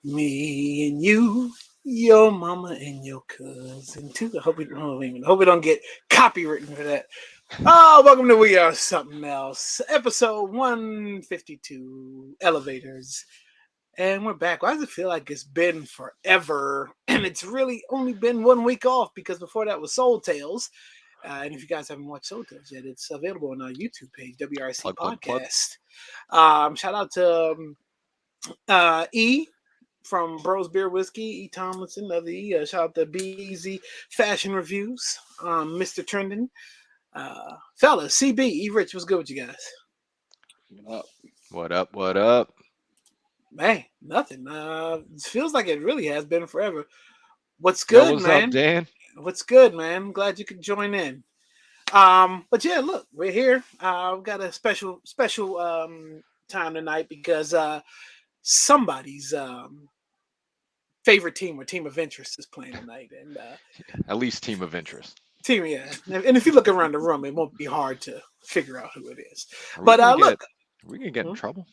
Me and you, your mama and your cousin too. I hope we don't get copywritten for that. Oh, welcome to We Are Something Else, episode 152, Elevators. And we're back. Why does it feel like it's been forever? And it's really only been 1 week off because before that was Soul Tales. And if you guys haven't watched Soul Tales yet, it's available on our YouTube page, WRC Plug. Podcast. Shout out to E from Bros Beer Whiskey, E. Tomlinson of the shout out to Be Easy Fashion Reviews, Mr. Trendon. Fellas, CB, E. Rich, what's good with you guys? What up? Man, nothing. It feels like it really has been forever. What's Yo, good, what's up, man? Dan? What's good, man? I'm glad you could join in. But yeah, look, we're here. We've got a special time tonight because somebody's favorite team or team of interest is playing tonight, and At least team of interest. team, yeah. And if you look around the room, it won't be hard to figure out who it is. Are we But gonna look, are we gonna get in trouble?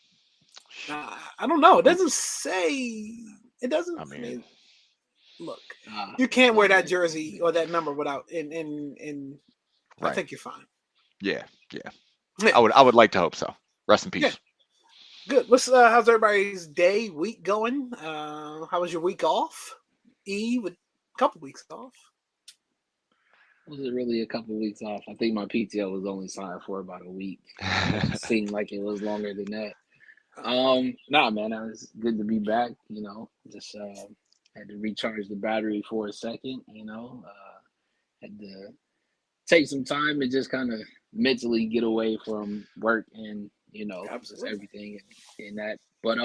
I don't know. It doesn't say. It doesn't. I mean, look, you can't wear that jersey or that number without. I right. think you're fine. Yeah. Yeah. I would like to hope so. Rest in peace. Yeah. Good. How's everybody's day, week going? How was your week off? E with a couple weeks off. Was it really a couple weeks off? I think my PTO was only signed for about a week. It seemed like it was longer than that. Nah, man, it was good to be back. Just had to recharge the battery for a second. Had to take some time and just kind of mentally get away from work and just everything and that. But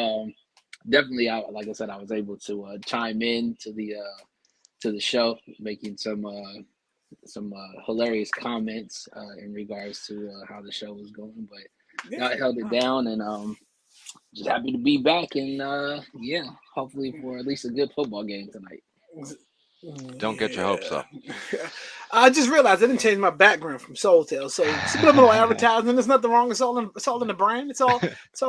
definitely, like I said, I was able to chime in to the show, making some hilarious comments in regards to how the show was going, but I held it down and just happy to be back and hopefully for at least a good football game tonight. Don't get your hopes up. I just realized I didn't change my background from Soul Tales, so subliminal advertising. There's nothing wrong. It's all in the brand. It's all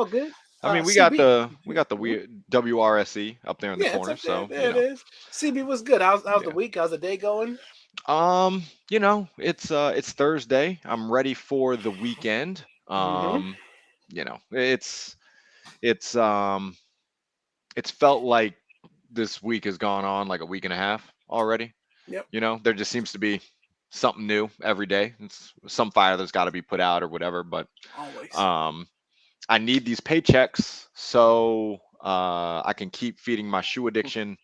good. I mean, we got the weird WRSE up there in the corner. So there it is. CB was good. How's the week? How's the day going? It's Thursday. I'm ready for the weekend. It's felt like this week has gone on like a week and a half already. Yep. There just seems to be something new every day. It's some fire that's got to be put out or whatever. But always. I need these paychecks so I can keep feeding my shoe addiction.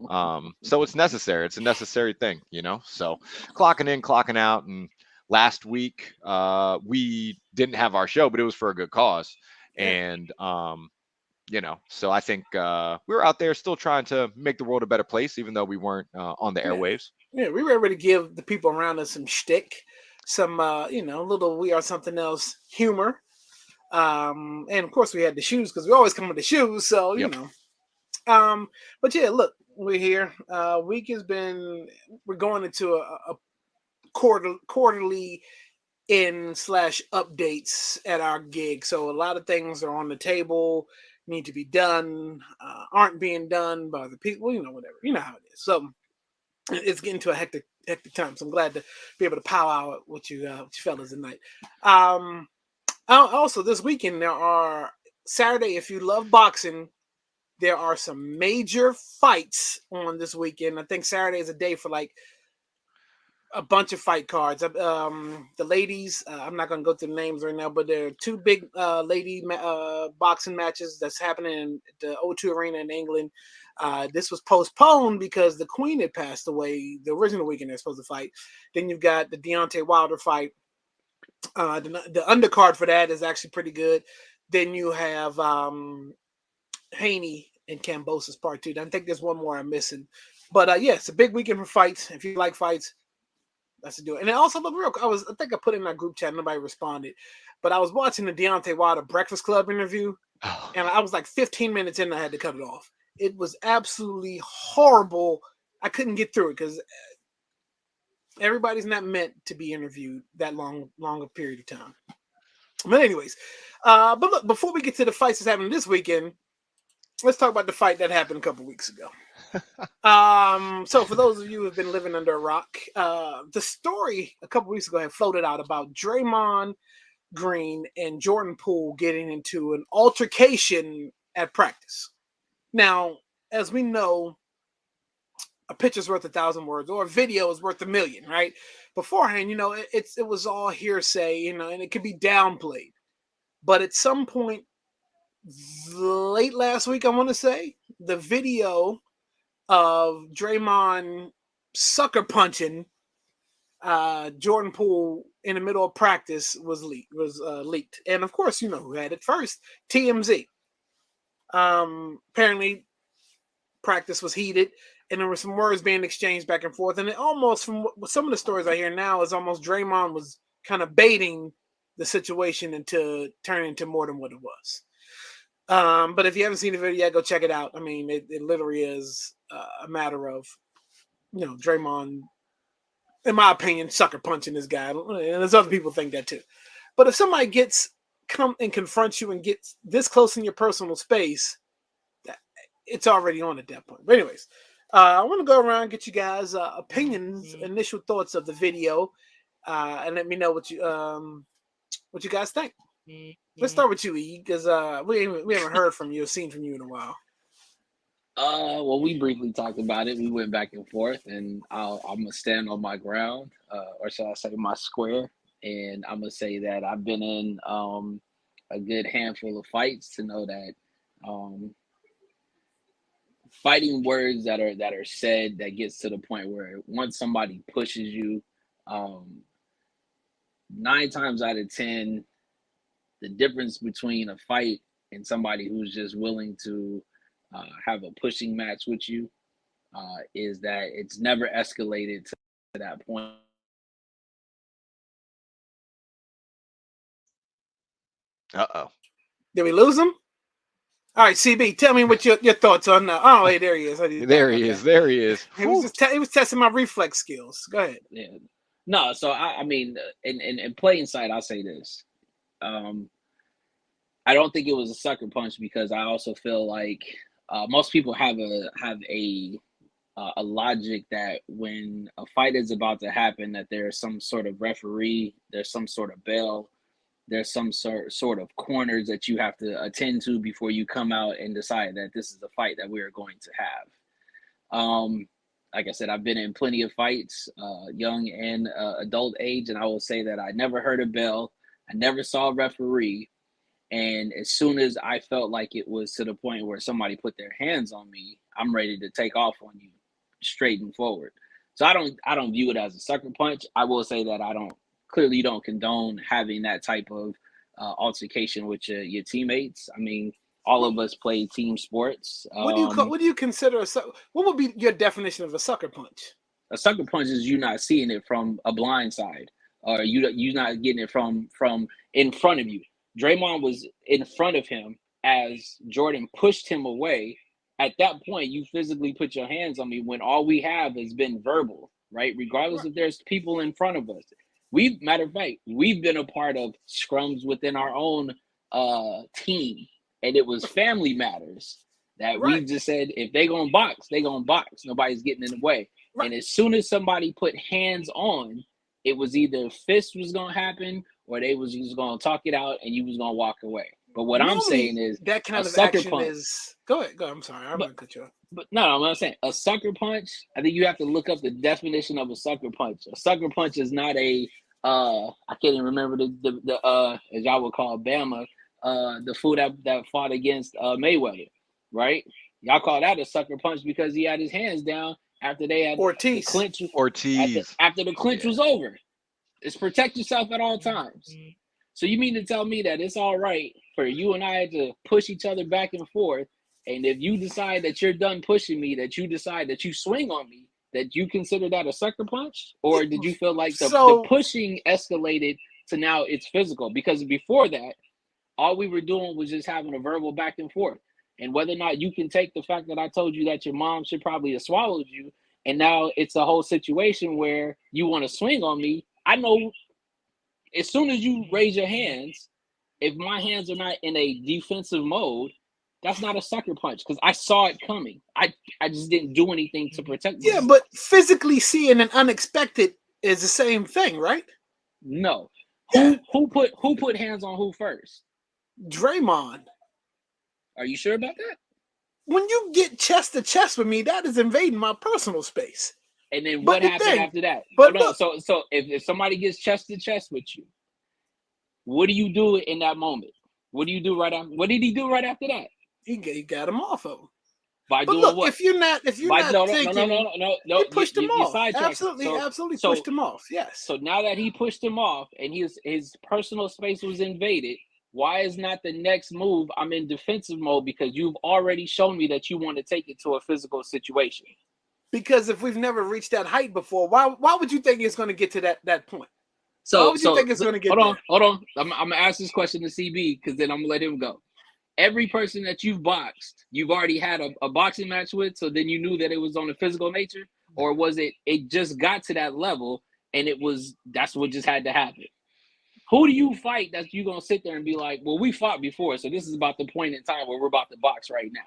So it's necessary. It's a necessary thing, So clocking in, clocking out. And last week we didn't have our show, but it was for a good cause. And so I think we were out there still trying to make the world a better place, even though we weren't on the airwaves. Yeah, we were able to give the people around us some shtick, some little We Are Something Else humor. And of course we had the shoes because we always come with the shoes, so you know. But yeah, look, we're here. Week has been. We're going into a quarterly /updates at our gig, so a lot of things are on the table, need to be done, aren't being done by the people. Whatever. You know how it is. So it's getting to a hectic time. So I'm glad to be able to powwow with you fellas tonight. Also, this weekend there are Saturday. If you love boxing, there are some major fights on this weekend. I think Saturday is a day for like a bunch of fight cards. The ladies, I'm not going to go through the names right now, but there are two big lady boxing matches that's happening in the O2 Arena in England. This was postponed because the Queen had passed away the original weekend they're supposed to fight. Then you've got the Deontay Wilder fight. The undercard for that is actually pretty good. Then you have Haney and Kambosos Part 2. I think there's one more I'm missing. But it's a big weekend for fights. If you like fights, that's to do it. And also, look, I think I put in that group chat. Nobody responded. But I was watching the Deontay Wilder Breakfast Club interview. And I was like 15 minutes in and I had to cut it off. It was absolutely horrible. I couldn't get through it because everybody's not meant to be interviewed that long a period of time. But anyways, but look, before we get to the fights that's happening this weekend, let's talk about the fight that happened a couple weeks ago. So for those of you who have been living under a rock, the story a couple weeks ago had floated out about Draymond Green and Jordan Poole getting into an altercation at practice. Now, as we know, a picture's worth 1,000 words, or a video is worth 1,000,000, right? Beforehand, it was all hearsay, and it could be downplayed. But at some point, late last week, I want to say, the video of Draymond sucker punching Jordan Poole in the middle of practice was leaked. And of course, you know who had it first, TMZ. Apparently, practice was heated, and there were some words being exchanged back and forth. And it almost, from some of the stories I hear now, is almost Draymond was kind of baiting the situation into turning into more than what it was. But if you haven't seen the video yet, go check it out. I mean, it literally is a matter of, Draymond, in my opinion, sucker punching this guy. And there's other people think that too. But if somebody come and confronts you and gets this close in your personal space, it's already on at that point. But anyways, I want to go around and get you guys' opinions, initial thoughts of the video, and let me know what you guys think. Let's start with you, E, because we haven't heard from you or seen from you in a while. Well, we briefly talked about it. We went back and forth, and I'm gonna stand on my ground, or shall I say, my square. And I'm gonna say that I've been in a good handful of fights to know that fighting words that are said that gets to the point where once somebody pushes you, 9 times out of 10, the difference between a fight and somebody who's just willing to have a pushing match with you is that it's never escalated to that point. Uh-oh. Did we lose him? All right, CB, tell me what your thoughts on that. Oh, wait, there he is. There he is. There he is. He was testing my reflex skills. Go ahead. Yeah. No, so I mean, in plain sight, I'll say this. I don't think it was a sucker punch because I also feel like most people have a logic that when a fight is about to happen, that there's some sort of referee, there's some sort of bell, there's some sort of corners that you have to attend to before you come out and decide that this is the fight that we are going to have. Like I said, I've been in plenty of fights, young and adult age, and I will say that I never heard a bell, I never saw a referee, and as soon as I felt like it was to the point where somebody put their hands on me, I'm ready to take off on you, straight and forward. So I don't view it as a sucker punch. I will say that I clearly don't condone having that type of altercation with your teammates. I mean, all of us play team sports. What do you consider what would be your definition of a sucker punch? A sucker punch is you not seeing it from a blind side, or you not getting it from in front of you. Draymond was in front of him as Jordan pushed him away. At that point, you physically put your hands on me when all we have has been verbal, right? Regardless if there's people in front of us. Matter of fact, we've been a part of scrums within our own team, and it was family matters that we just said, if they gonna box, they gonna box. Nobody's getting in the way. Right. And as soon as somebody put hands on, it was either fist was gonna happen or they was just gonna talk it out and you was gonna walk away. But what I'm saying is that kind of action is go ahead. I'm sorry, I'm gonna cut you off. But no, I'm not saying a sucker punch. I think you have to look up the definition of a sucker punch. A sucker punch is not a I can't even remember the as y'all would call Bama, the fool that fought against Mayweather, right? Y'all call that a sucker punch because he had his hands down after they had Ortiz. The clinch. Ortiz. After the clinch was over. It's protect yourself at all times. So you mean to tell me that it's all right for you and I to push each other back and forth, and if you decide that you're done pushing me, that you decide that you swing on me, that you consider that a sucker punch? Or did you feel like the pushing escalated to now it's physical? Because before that, all we were doing was just having a verbal back and forth. And whether or not you can take the fact that I told you that your mom should probably have swallowed you, and now it's a whole situation where you want to swing on me. I know as soon as you raise your hands, if my hands are not in a defensive mode, That's not a sucker punch because I saw it coming. I just didn't do anything to protect Yeah, myself. but physically seeing an unexpected is the same thing, right? No. Yeah. Who put hands on who first? Draymond. Are you sure about that? When you get chest to chest with me, that is invading my personal space. And then But what the happened thing- after that? but No, look- so if somebody gets chest to chest with you, what do you do in that moment? What do you do right after? What did he do right after that? He got him off of him. By But doing look, what? if you're not thinking, No. he pushed him You off. sidetracked. Absolutely pushed him off. Yes. So now that he pushed him off and his personal space was invaded, why is not the next move? I'm in defensive mode because you've already shown me that you want to take it to a physical situation. Because if we've never reached that height before, why would you think it's going to get to that point? So why would you think it's going to get there? Hold on. I'm gonna ask this question to CB because then I'm gonna let him go. Every person that you've boxed, you've already had a boxing match with, so then you knew that it was on a physical nature, or was it just got to that level and that's what just had to happen? Who do you fight that you're gonna sit there and be like, well, we fought before, so this is about the point in time where we're about to box right now?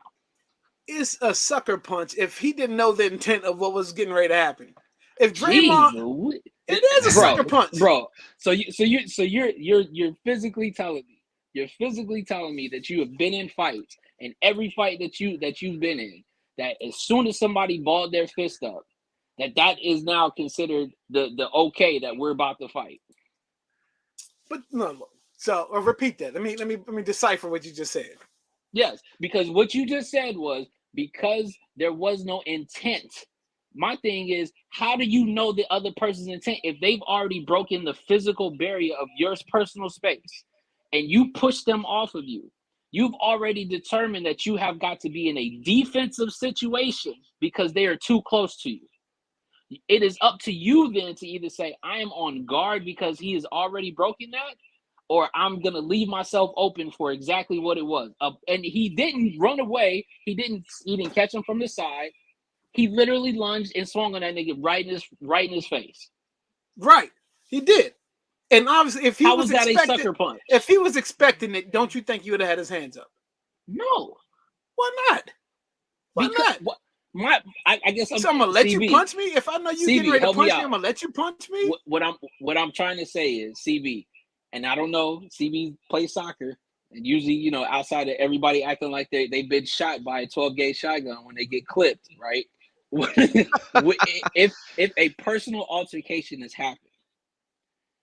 It's a sucker punch if he didn't know the intent of what was getting ready to happen. If Draymond, it is a sucker punch, bro. So you're physically telling me. You're physically telling me that you have been in fights, and every fight that you've been in, that as soon as somebody balled their fist up, that is now considered the okay that we're about to fight. But no. So repeat that. Let me decipher what you just said. Yes, because what you just said was because there was no intent. My thing is, how do you know the other person's intent if they've already broken the physical barrier of your personal space and you push them off of you? You've already determined that you have got to be in a defensive situation because they are too close to you. It is up to you then to either say, I am on guard because he has already broken that, or I'm going to leave myself open for exactly what it was. And he didn't run away. He didn't catch him from the side. He literally lunged and swung on that nigga right in his face. Right. He did. And obviously, if he How was that expecting, a sucker punch? If he was expecting it, don't you think he would have had his hands up? No. Why not? Why not? I guess I'm gonna let you punch me. If I know you getting ready to punch me, I'm gonna let you punch me. What I'm trying to say is CB, and I don't know, CB plays soccer, and usually, outside of everybody acting like they've been shot by a 12-gauge shotgun when they get clipped, right? if a personal altercation is happening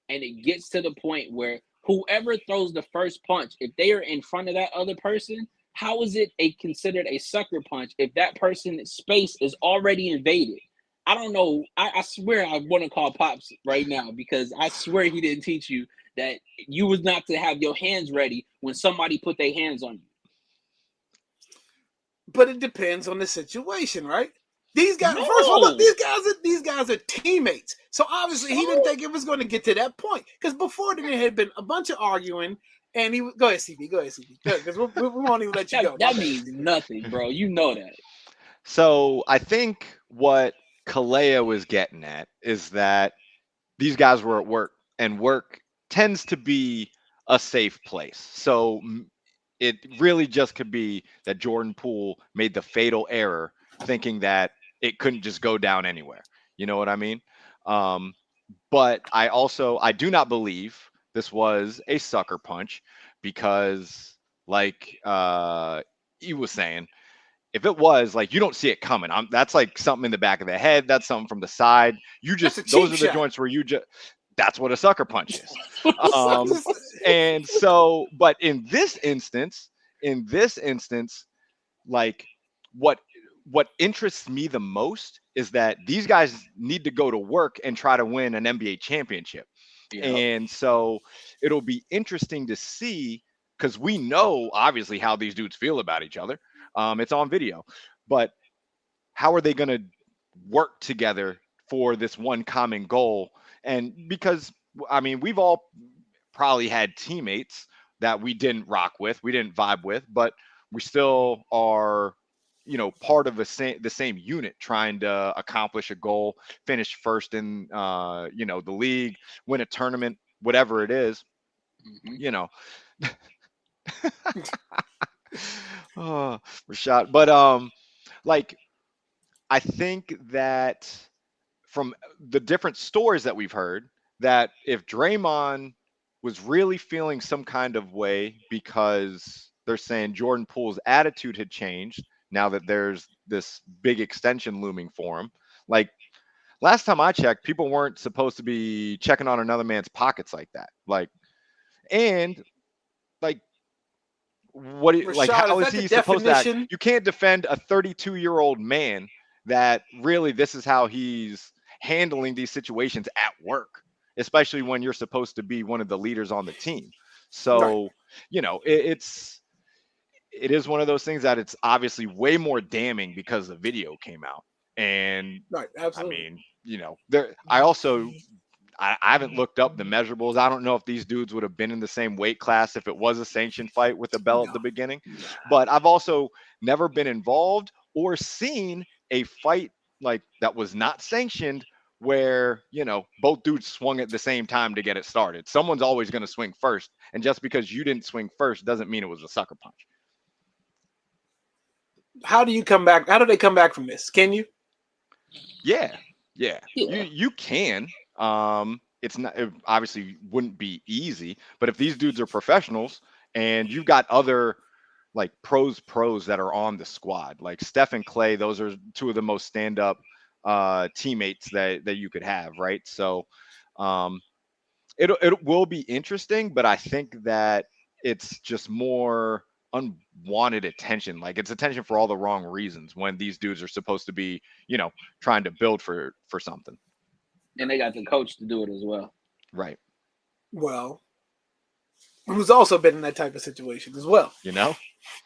and it gets to the point where whoever throws the first punch, if they are in front of that other person, how is it considered a sucker punch if that person's space is already invaded? I don't know. I swear I want to call Pops right now because I swear he didn't teach you that you was not to have your hands ready when somebody put their hands on you. But it depends on the situation, right? These guys, first of all, look, these guys are teammates. So obviously he didn't think it was going to get to that point because before then there had been a bunch of arguing. And he go ahead, CB. Because we won't even let you go. That means nothing, bro. You know that. So I think what Kalea was getting at is that these guys were at work, and work tends to be a safe place. So it really just could be that Jordan Poole made the fatal error thinking that it couldn't just go down anywhere. You know what I mean? But I do not believe this was a sucker punch because, like he was saying, if it was, like, you don't see it coming. That's like something in the back of the head. That's something from the side. Those are the joints where that's what a sucker punch is. And so, but in this instance, like what interests me the most is that these guys need to go to work and try to win an NBA championship. Yep. And so it'll be interesting to see, because we know obviously how these dudes feel about each other. It's on video, but how are they going to work together for this one common goal? And because, I mean, we've all probably had teammates that we didn't rock with, we didn't vibe with, but we still are, part of the same unit trying to accomplish a goal, finish first in, the league, win a tournament, whatever it is, Oh, Rashad. But like I think that from the different stories that we've heard, that if Draymond was really feeling some kind of way because they're saying Jordan Poole's attitude had changed now that there's this big extension looming for him. Like last time I checked, people weren't supposed to be checking on another man's pockets like that. And like like Rashad, is how is that the he supposed to act? definition? You can't defend a 32-year-old man that really this is how he's handling these situations at work, especially when you're supposed to be one of the leaders on the team. Right, So, it is one of those things that it's obviously way more damning because the video came out. And right, I absolutely. mean, there I haven't looked up the measurables. I don't know if these dudes would have been in the same weight class if it was a sanctioned fight with the bell at No, the beginning. But I've also never been involved or seen a fight like that was not sanctioned where, both dudes swung at the same time to get it started. Someone's always going to swing first. And just because you didn't swing first doesn't mean it was a sucker punch. how do you come back? How do they come back from this? Can you? Yeah. Yeah. Yeah. You can. It's not, it obviously wouldn't be easy, but if these dudes are professionals and you've got other like pros that are on the squad, like Steph and Clay, those are two of the most stand-up teammates that you could have, right? So it will be interesting, but I think that it's just more unwanted attention. Like it's attention for all the wrong reasons when these dudes are supposed to be, trying to build for something. And they got the coach to do it as well. Right. Well, who's also been in that type of situation as well.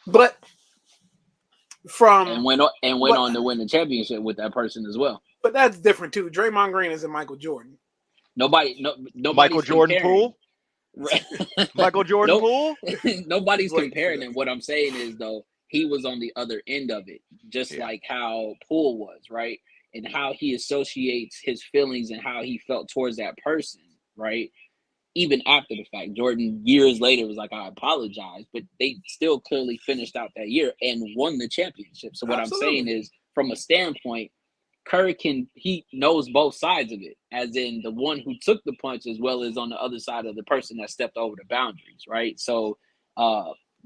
But And went on to win the championship with that person as well. But that's different too. Draymond Green isn't Michael Jordan. Nobody's Michael Jordan comparing. Poole. Michael Jordan Poole. Nobody's comparing him. What I'm saying is though, he was on the other end of it, just like how Poole was, right? And how he associates his feelings and how he felt towards that person, right? Even after the fact, Jordan years later was like, I apologize, but they still clearly finished out that year and won the championship. So what Absolutely. I'm saying is, from a standpoint, he knows both sides of it, as in the one who took the punch as well as on the other side of the person that stepped over the boundaries, right? So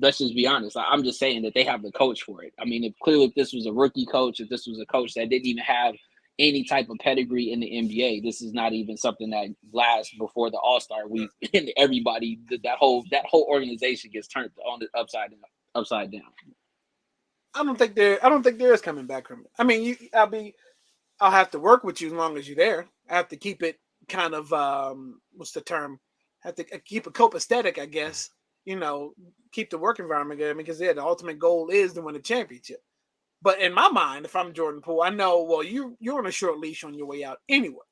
let's just be honest. I'm just saying that they have the coach for it. I mean, if this was a rookie coach, if this was a coach that didn't even have any type of pedigree in the NBA, this is not even something that lasts before the All-Star week, and everybody, that whole organization gets turned on the upside down. I don't think there is coming back from it. I mean, I'll have to work with you as long as you're there. I have to keep it kind of what's the term? I have to keep it copacetic, I guess. Keep the work environment good, because the ultimate goal is to win a championship. But in my mind, if I'm Jordan Poole, I know, well, you're on a short leash on your way out anyway.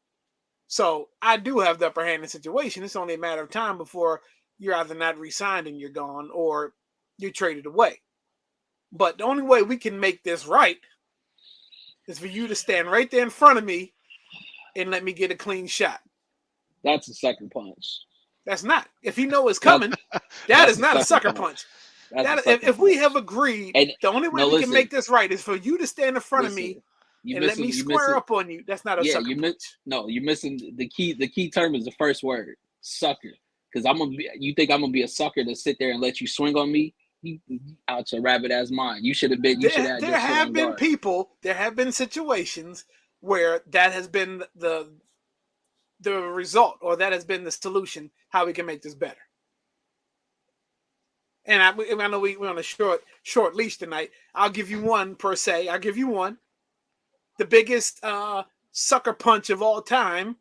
So I do have the upper hand in the situation. It's only a matter of time before you're either not re-signed and you're gone, or you're traded away. But the only way we can make this right is for you to stand right there in front of me and let me get a clean shot. That's a sucker punch. That's not. If you know it's coming, that is not a sucker punch. If we have agreed, the only way we can make this right is for you to stand in front of me and let me square up on you. That's not a sucker punch. No, you're missing the key. The key term is the first word, sucker. Because you think I'm gonna be a sucker to sit there and let you swing on me? You out your rabbit ass mind. You should have been. There have been people. There have been situations where that has been the result, or that has been the solution. How we can make this better. And I know we're on a short leash tonight. I'll give you one per se. I'll give you one. The biggest sucker punch of all time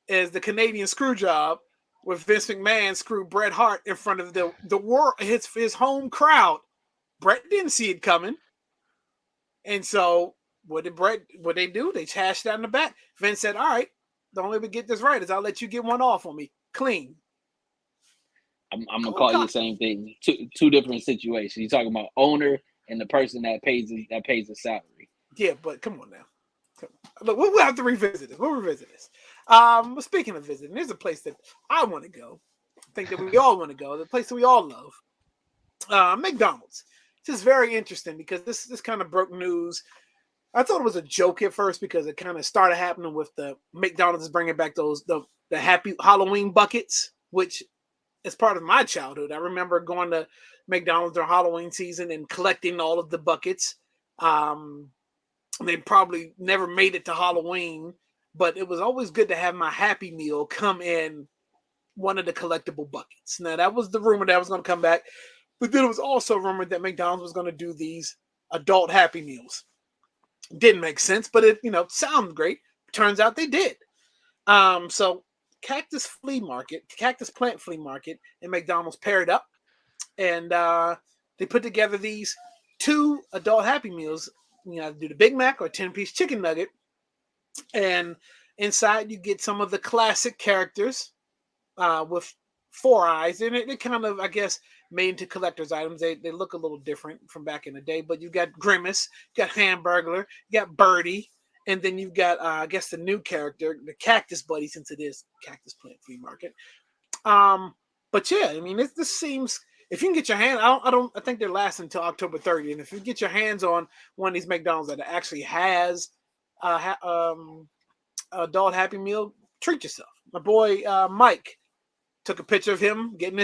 is the Canadian screw job, where Vince McMahon screwed Bret Hart in front of the world, his home crowd. Bret didn't see it coming, and so what they do? They hashed out in the back. Vince said, "All right, the only way we get this right is I'll let you get one off on me, clean." I'm gonna call you the same thing. Two different situations. You're talking about owner and the person that pays the salary. Yeah, but come on now. Look, we'll have to revisit this. We'll revisit this. Speaking of visiting, there's a place that I want to go. I think that we all want to go. The place that we all love. McDonald's. just very interesting because this kind of broke news. I thought it was a joke at first because it kind of started happening with the McDonald's is bringing back the Happy Halloween buckets, which is part of my childhood. I remember going to McDonald's during Halloween season and collecting all of the buckets. They probably never made it to Halloween, but it was always good to have my Happy Meal come in one of the collectible buckets. Now, that was the rumor that was going to come back, but then it was also rumored that McDonald's was going to do these adult Happy Meals. Didn't make sense, but it sounded great. Turns out they did. So Cactus Plant Flea Market, and McDonald's paired up, and they put together these 2 adult Happy Meals. You either do the Big Mac or 10-piece chicken nugget, and inside you get some of the classic characters with 4 eyes, and it kind of, I guess, made into collector's items. They look a little different from back in the day, but you got Grimace, you got Hamburglar, you got Birdie, and then you've got I guess the new character, the Cactus Buddy, since it is Cactus Plant Flea Market. But yeah, I mean, this seems, if you can get your hand, I think they're lasting until October 30th. And if you get your hands on one of these McDonald's that actually has adult Happy Meal, treat yourself. My boy Mike took a picture of him getting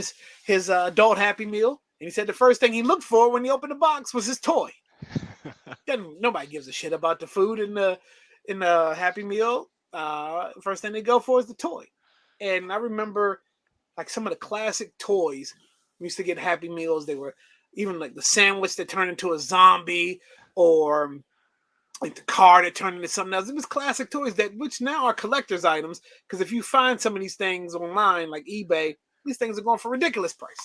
his adult Happy Meal, and he said the first thing he looked for when he opened the box was his toy. Nobody gives a shit about the food in the Happy Meal. First thing they go for is the toy. And I remember like some of the classic toys. We used to get Happy Meals. They were even like the sandwich that turned into a zombie, or like the car that turned into something else. It was classic toys which now are collector's items, because if you find some of these things online, like eBay, these things are going for ridiculous price.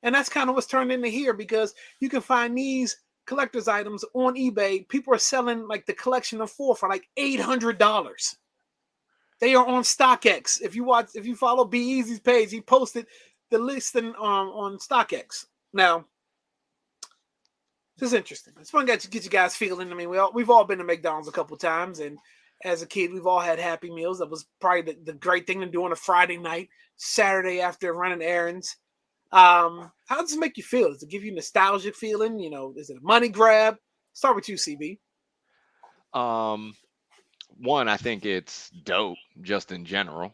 And that's kind of what's turned into here, because you can find these collector's items on eBay. People are selling like the collection of 4 for like $800. They are on StockX. If you follow Be Easy's page, he posted the listing on StockX. Now, this is interesting. It's fun to get you guys feeling. I mean, we've all been to McDonald's a couple times, and as a kid, we've all had Happy Meals. That was probably the great thing to do on a Friday night, Saturday after running errands. How does it make you feel? Does it give you a nostalgic feeling? Is it a money grab? Start with you, CB. One, I think it's dope just in general,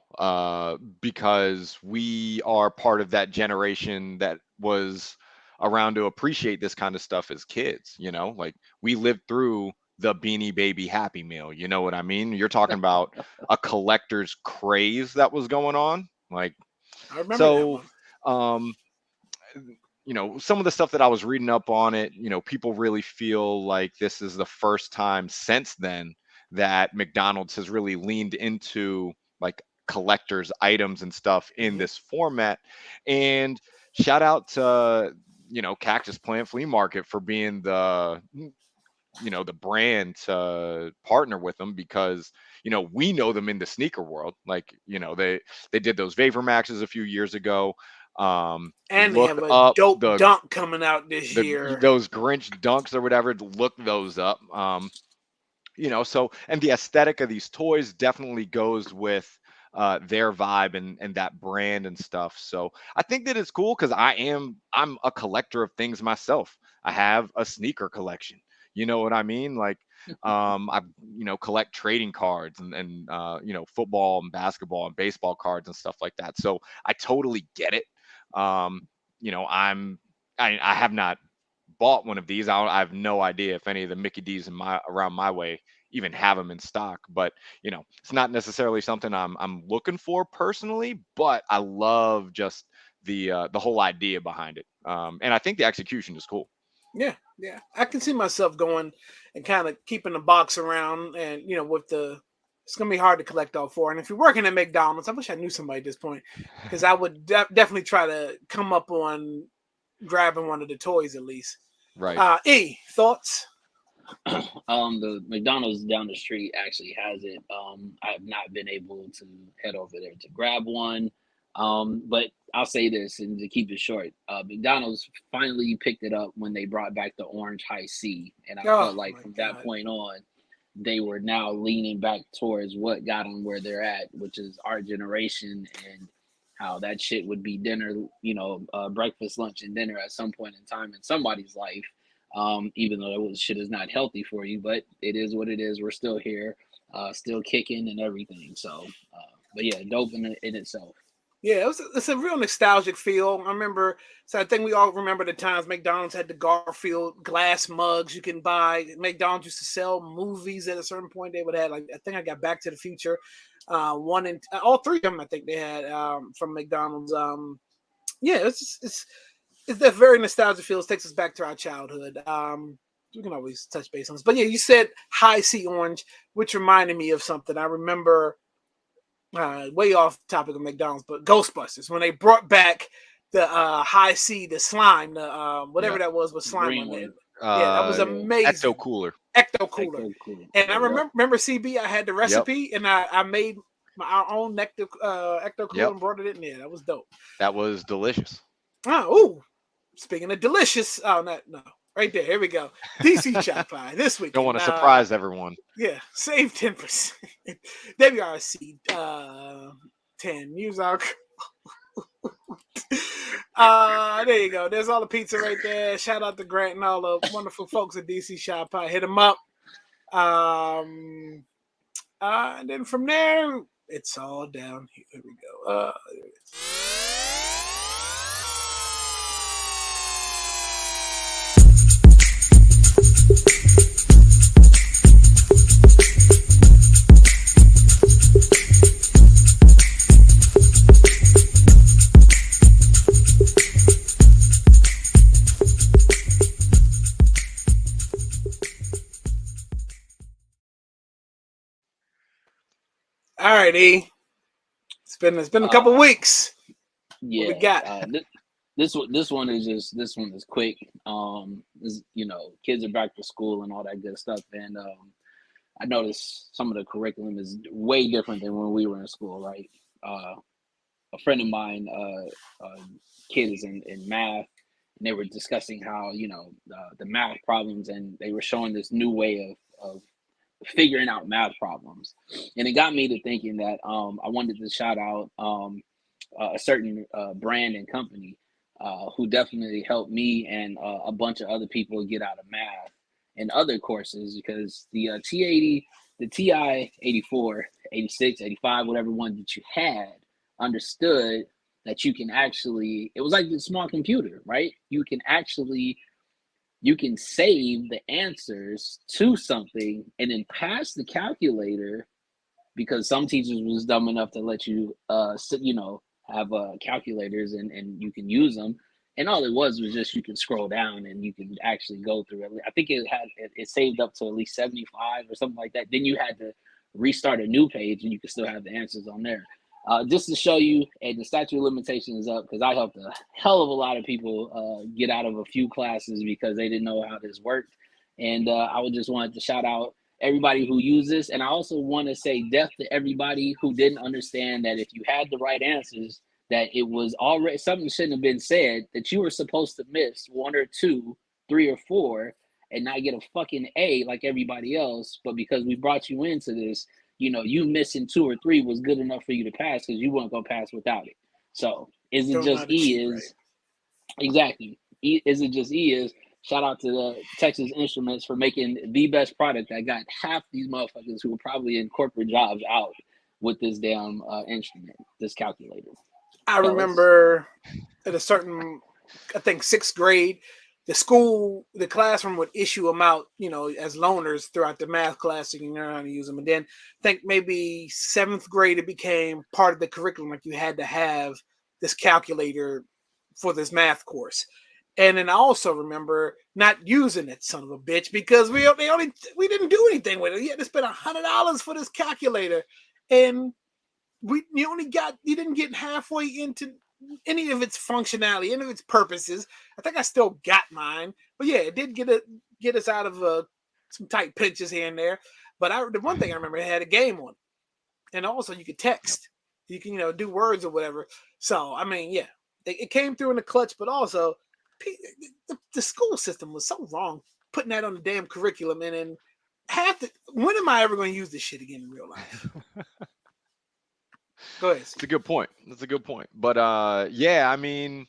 because we are part of that generation that was around to appreciate this kind of stuff as kids. Like we lived through the Beanie Baby Happy Meal. You know what I mean? You're talking about a collector's craze that was going on. Like, I remember that one. Some of the stuff that I was reading up on it, people really feel like this is the first time since then that McDonald's has really leaned into like collector's items and stuff in this format. And shout out to, Cactus Plant Flea Market for being the brand to partner with them, because we know them in the sneaker world. Like, they did those Vapor Maxes a few years ago. And they have a dope dunk coming out this year. Those Grinch dunks or whatever, look those up. So, and the aesthetic of these toys definitely goes with their vibe and that brand and stuff. So I think that it's cool, because I'm a collector of things myself. I have a sneaker collection. You know what I mean? Like, I collect trading cards and football and basketball and baseball cards and stuff like that. So I totally get it. I have not bought one of these. I have no idea if any of the Mickey D's around my way even have them in stock, but it's not necessarily something I'm looking for personally, but I love just the whole idea behind it. And I think the execution is cool. Yeah. I can see myself going and kind of keeping the box around, and it's gonna be hard to collect all 4. And if you're working at McDonald's, I wish I knew somebody at this point, because I would definitely try to come up on grabbing one of the toys at least. Right. E, thoughts? The McDonald's down the street actually has it. I have not been able to head over there to grab one. But I'll say this, and to keep it short, McDonald's finally picked it up when they brought back the orange high C, and I felt like from that point on, they were now leaning back towards what got them where they're at, which is our generation, and how that shit would be dinner, breakfast, lunch, and dinner at some point in time in somebody's life. Even though that shit is not healthy for you, but it is what it is. We're still here, still kicking and everything. So, but yeah, dope in itself. Yeah, it's a real nostalgic feel. I remember, so I think we all remember the times McDonald's had the Garfield glass mugs you can buy. McDonald's used to sell movies at a certain point. They would have, like, I think I got Back to the Future, one and all three of them. I think they had from McDonald's. Yeah, it's that very nostalgic feel. It takes us back to our childhood. We can always touch base on this, but yeah, you said High C Orange, which reminded me of something. I remember. Way off topic of McDonald's, but Ghostbusters, when they brought back the High C, the slime, the whatever that was with slime on it. Yeah, that was amazing. Ecto Cooler. Ecto Cooler. And I remember CB, I had the recipe and I made our own Ecto Cooler and brought it in there. That was dope. That was delicious. Oh, speaking of delicious, no. Right there, here we go. DC Shop Pie this week. Don't want to surprise everyone. Yeah, save 10%. WRC 10. Use our there you go. There's all the pizza right there. Shout out to Grant and all the wonderful folks at DC Shop Pie. Hit them up. And then from there, it's all down here. Here we go. There it is. All right, E. It's been a couple weeks. Yeah, what we got? This one is quick. Kids are back to school and all that good stuff, and I noticed some of the curriculum is way different than when we were in school. Right, a friend of mine, kid is in math, and they were discussing how the math problems, and they were showing this new way of figuring out math problems, and it got me to thinking that I wanted to shout out a certain brand and company who definitely helped me and a bunch of other people get out of math and other courses, because the T80, the TI 84, 86, 85, whatever one that you had, understood that you can actually, it was like the small computer, right? You can save the answers to something and then pass the calculator, because some teachers was dumb enough to let you have calculators and you can use them, and all it was just you can scroll down and you can actually go through it. I think it saved up to at least 75 or something like that. Then you had to restart a new page and you could still have the answers on there. Just to show you, and the statute of limitation is up, because I helped a hell of a lot of people get out of a few classes because they didn't know how this worked. And I would just wanted to shout out everybody who used this. And I also want to say death to everybody who didn't understand that if you had the right answers, that it was already, something shouldn't have been said, that you were supposed to miss 1 or 2, 3 or 4, and not get a fucking A like everybody else. But because we brought you into this, you missing 2 or 3 was good enough for you to pass, because you weren't gonna pass without it. So is it just E is right. Exactly. Is it just E is shout out to the Texas Instruments for making the best product that got half these motherfuckers who were probably in corporate jobs out with this damn instrument, this calculator. I remember at a certain, I think 6th grade, the classroom would issue them out, as loaners throughout the math class, so you can learn how to use them. And then I think maybe 7th grade, it became part of the curriculum. Like, you had to have this calculator for this math course. And then I also remember not using it, son of a bitch, because we didn't do anything with it. You had to spend $100 for this calculator, and you didn't get halfway into any of its functionality, any of its purposes. I think I still got mine, but yeah, it did get us out of some tight pinches here and there. But the one thing I remember, it had a game on it, and also you could text, you can do words or whatever. So I mean, yeah, it came through in the clutch, but also the school system was so wrong putting that on the damn curriculum, and then when am I ever going to use this shit again in real life? Go ahead. That's a good point. But yeah, I mean,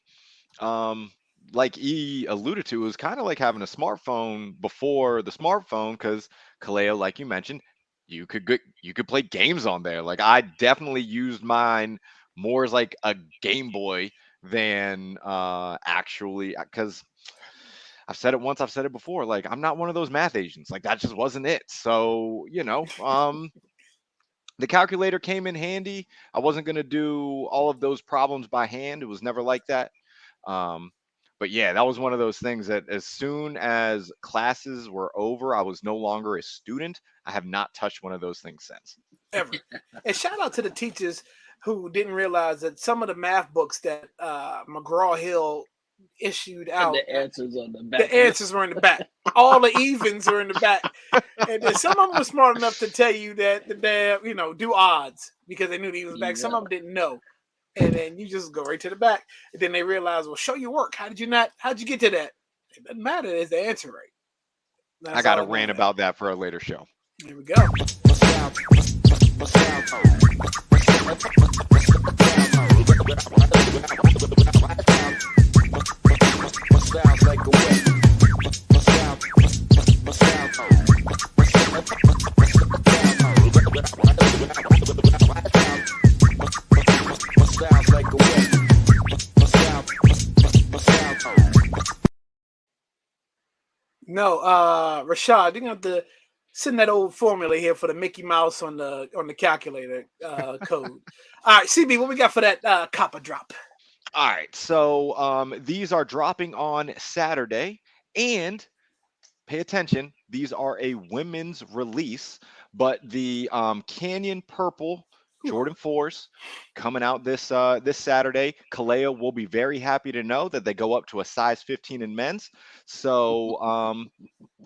like he alluded to, it was kind of like having a smartphone before the smartphone, because Kaleo, like you mentioned, you could play games on there. Like I definitely used mine more as like a Game Boy than actually, because I've said it once, I've said it before. Like I'm not one of those math Asians. Like that just wasn't it. So the calculator came in handy. I wasn't gonna do all of those problems by hand. It was never like that. Um, but yeah, that was one of those things that as soon as classes were over, I was no longer a student. I have not touched one of those things since. Ever. And shout out to the teachers who didn't realize that some of the math books that McGraw Hill issued And out, the answers on the back. the answers were in the back. All the evens are in the back. And then some of them were smart enough to tell you that do odds because they knew the evens back. Some of them didn't know. And then you just go right to the back. And then they realize, well, show your work. How'd you get to that? It doesn't matter. It's the answer right. I got a rant about that for a later show. Here we go. No, Rashad, you're gonna have to send that old formula here for the Mickey Mouse on the calculator code. All right, CB, what we got for that copper drop? All right, so these are dropping on Saturday, and pay attention, these are a women's release, but the Canyon Purple Jordan 4s coming out this Saturday. Kaleo will be very happy to know that they go up to a size 15 in men's. So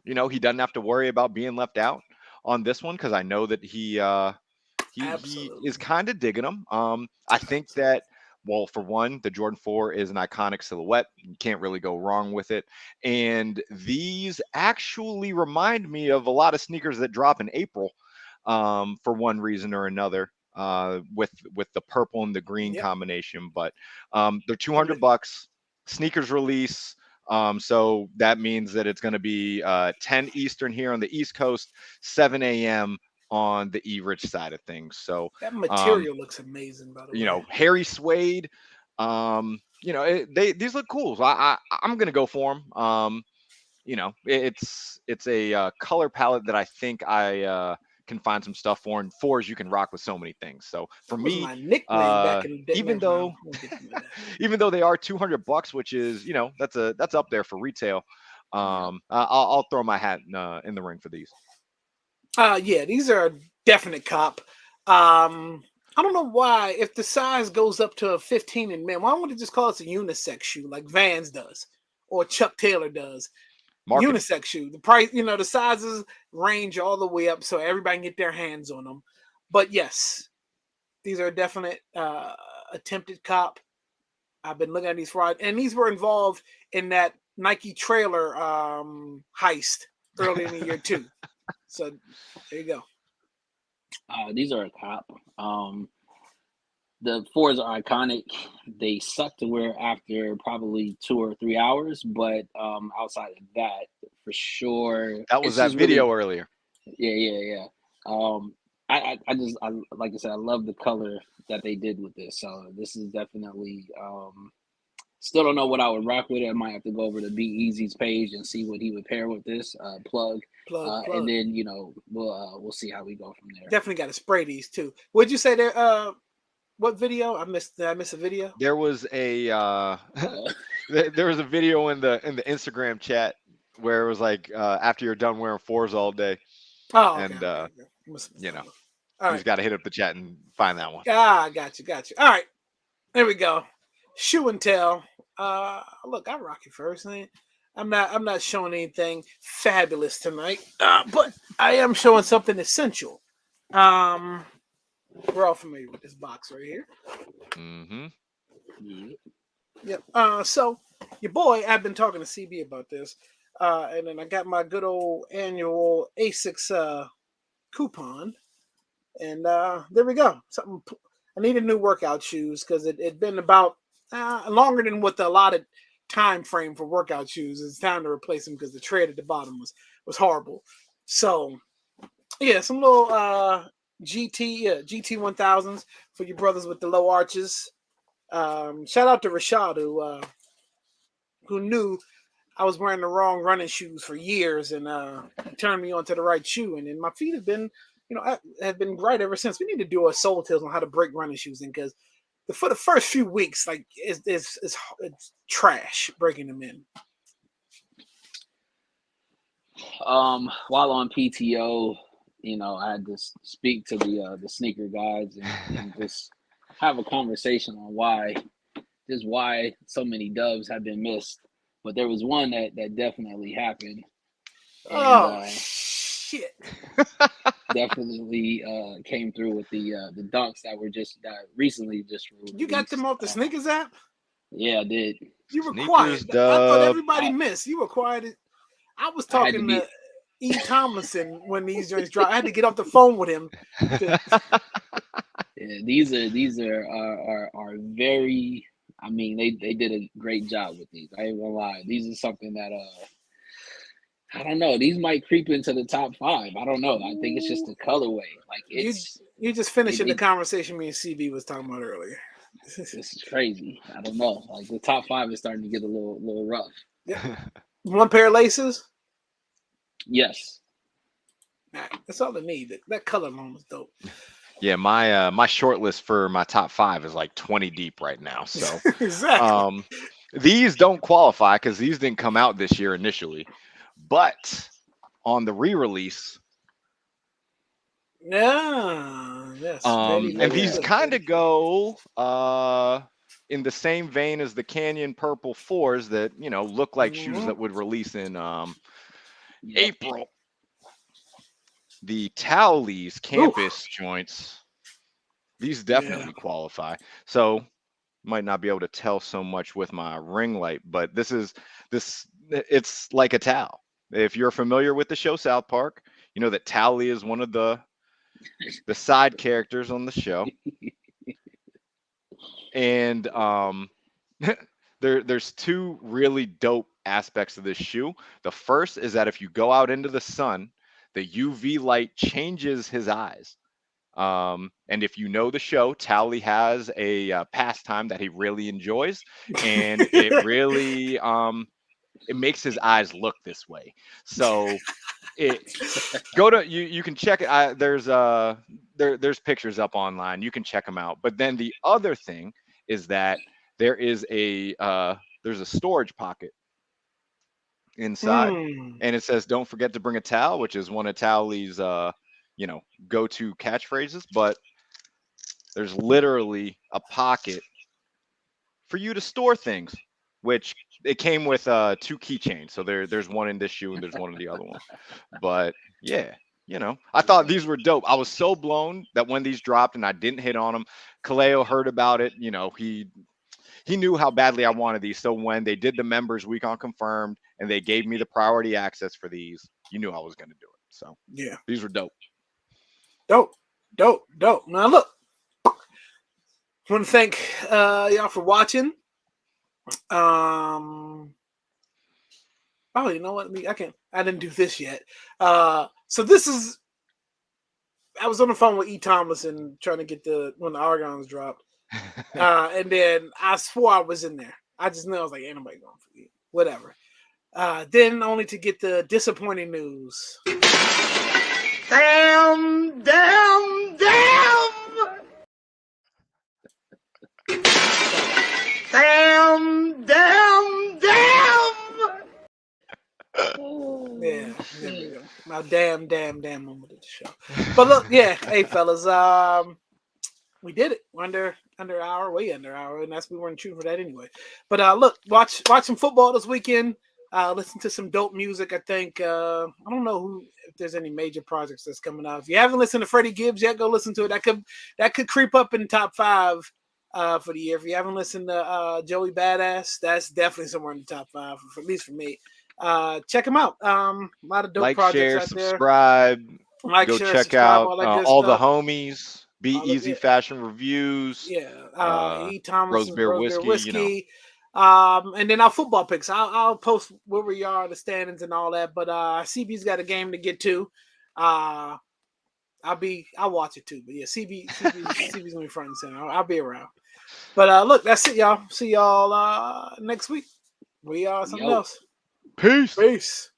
he doesn't have to worry about being left out on this one, because I know that he is kind of digging them. I think that, well, for one, the Jordan 4 is an iconic silhouette. You can't really go wrong with it. And these actually remind me of a lot of sneakers that drop in April, for one reason or another, with the purple and the green combination. But they're $200. Sneakers release. So that means that it's going to be 10 Eastern here on the East Coast, 7 a.m. on the E-Rich side of things. So that material looks amazing, by the way. hairy suede. These look cool. So I'm gonna go for them. It's a color palette that I think I can find some stuff for. And 4s you can rock with so many things. So for me, my nickname back in the day, even though they are $200, which is that's up there for retail. I'll throw my hat in the ring for these. These are a definite cop. I don't know why, if the size goes up to a 15 in men, why don't they just call it a unisex shoe like Vans does or Chuck Taylor does? Marketing. Unisex shoe. The price, the sizes range all the way up so everybody can get their hands on them. But yes, these are a definite attempted cop. I've been looking at these for, and these were involved in that Nike trailer heist early in the year too. So there you go. These are a cop. The 4s are iconic. They suck to wear after probably 2 or 3 hours, but outside of that, for sure. That was that video earlier. Yeah. I like I said, I love the color that they did with this. So this is definitely. Still don't know what I would rock with it. I might have to go over to Be Easy's page and see what he would pair with this. Plug. And then we'll see how we go from there. Definitely got to spray these too. Would you say there? What video? Did I miss a video? There was a there was a video in the Instagram chat where it was like after you're done wearing 4s all day. Oh, and okay. you right. just got to hit up the chat and find that one. Got you. All right, there we go. Show and tell. Look, I rock it first. I'm not showing anything fabulous tonight, but I am showing something essential. We're all familiar with this box right here. Mm-hmm. Yep. So your boy, I've been talking to CB about this, and then I got my good old annual ASICS coupon, and there we go. Something. I needed new workout shoes because it'd been about longer than what the allotted time frame for workout shoes. It's time to replace them because the tread at the bottom was horrible. So yeah, some little GT 1000s for your brothers with the low arches. Shout out to Rashad who knew I was wearing the wrong running shoes for years, and he turned me onto the right shoe, and then my feet have been, have been right ever since. We need to do a soul tales on how to break running shoes in, because for the first few weeks, like it's trash breaking them in. While on PTO, I had to speak to the sneaker guys and just have a conversation on why so many dubs have been missed. But there was one that definitely happened. And, shit! Definitely came through with the dunks that were recently released. You got them off the sneakers app? Yeah, I did. You were Sneakers quiet. dub. I thought everybody missed. You were quiet. I was talking to E. Tomlinson when these joints dropped. I had to get off the phone with him. Yeah, these are very. I mean, they did a great job with these. I ain't gonna lie. These are something that I don't know. These might creep into the top 5. I don't know. I think it's just the colorway. Like you're just finishing the conversation me and CB was talking about earlier. This is crazy. I don't know. Like the top 5 is starting to get a little rough. Yeah. One pair of laces? Yes. Nah, that's all I need. That color alone was dope. Yeah, my short list for my top 5 is like 20 deep right now. So exactly. These don't qualify because these didn't come out this year initially, but on the re-release, yes. And these kind of go in the same vein as the Canyon Purple 4s that look like shoes that would release in April. The Towlees campus joints, these definitely qualify. So might not be able to tell so much with my ring light, but it's like a towel. If you're familiar with the show South Park, you know that Towelie is one of the side characters on the show. And there's 2 really dope aspects of this shoe. The first is that if you go out into the sun, the UV light changes his eyes. And if you know the show, Towelie has a pastime that he really enjoys, and it really it makes his eyes look this way. So you can check it. There's pictures up online. You can check them out. But then the other thing is that there's a storage pocket inside, and it says don't forget to bring a towel, which is one of Towelie's go-to catchphrases. But there's literally a pocket for you to store things, which it came with 2 keychains. So there's one in this shoe and there's one in the other one. But yeah, I thought these were dope. I was so blown that when these dropped and I didn't hit on them, Kaleo heard about it. He knew how badly I wanted these. So when they did the members week on Confirmed and they gave me the priority access for these, you knew I was going to do it. So yeah, these were dope. Dope. Now look, I want to thank y'all for watching. Oh, you know what? I didn't do this yet. So this is. I was on the phone with E. Tomlinson trying to get when the Argons dropped. And then I swore I was in there. I just knew I was like, ain't nobody going for you. Whatever. Then only to get the disappointing news. Damn. Damn. Yeah, there we go. My damn moment of the show. But look, yeah, hey fellas, we did it. We're way under hour, and we weren't shooting for that anyway. But look, watch some football this weekend. Listen to some dope music. I think I don't know if there's any major projects that's coming out. If you haven't listened to Freddie Gibbs yet, go listen to it. That could creep up in the top 5 for the year. If you haven't listened to Joey Badass, that's definitely somewhere in the top 5, at least for me. Check them out. A lot of dope projects share, out subscribe. Go check out all the homies. Be Easy Fashion Reviews. Yeah. E. Thomas, Rose Beer Whiskey. And then our football picks. I'll post where we are, the standings and all that. But CB's got a game to get to. I'll watch it too. But yeah, CB's gonna be front and center. I'll be around. But look, that's it, y'all. See y'all next week. We are something else. Peace. Peace.